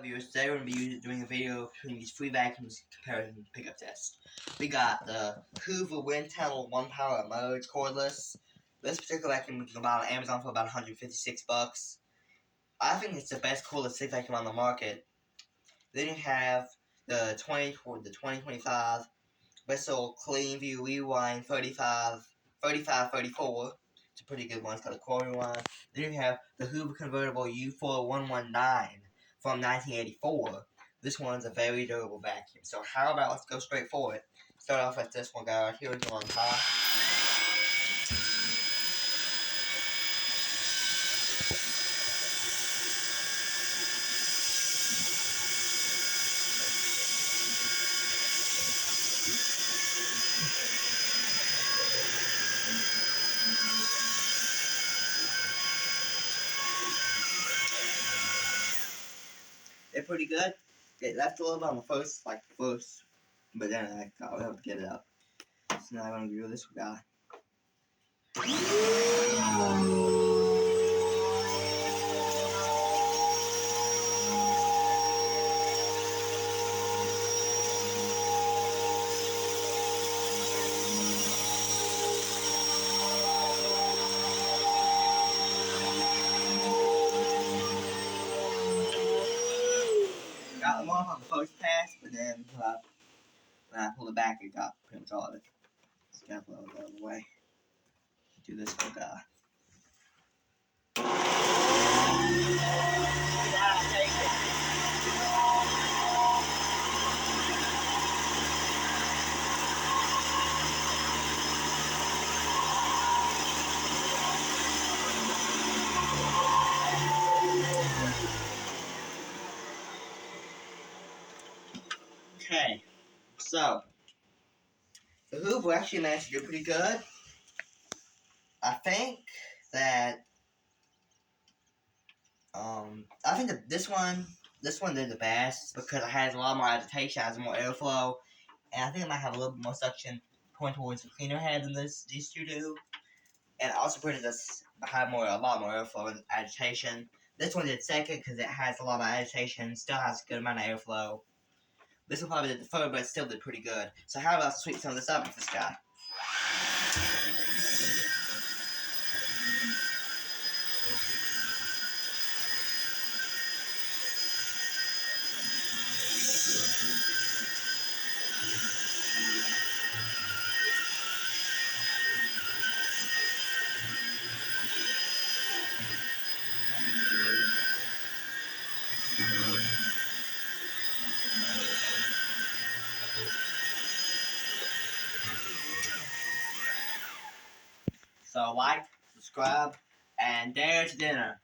Viewers, today we're going to be doing a video between these free vacuums comparison pickup test. We got the Hoover WindTunnel Onepowr mode cordless. This particular vacuum you can buy on Amazon for about 156 bucks. I think it's the best cordless stick vacuum on the market. Then you have the 2025 Bissell Clean View Rewind 3534. It's a pretty good one. It's got a core rewind. Then you have the Hoover convertible U4119 from 1984. This one's a very durable vacuum. So how about let's go straight for it. Start off with this one guy right here. We go on top. They're pretty good. It left a little bit on the first, but then I was able to get it up. So now I'm going to review this guy. Got them off on the first pass, but then when I pulled it back, it got pretty much all of it. Just gotta blow it out of the way. Do this little guy. Okay, so the Hoover actually managed to do pretty good. I think that this one did the best because it has a lot more agitation, has more airflow, and I think it might have a little bit more suction point towards the cleaner head than these two do. And also pretty does have a lot more airflow and agitation. This one did second because it has a lot of agitation, still has a good amount of airflow. This one probably did the third, but it still did pretty good. So how about sweep some of this up with this guy? So like, subscribe, and dare to dinner.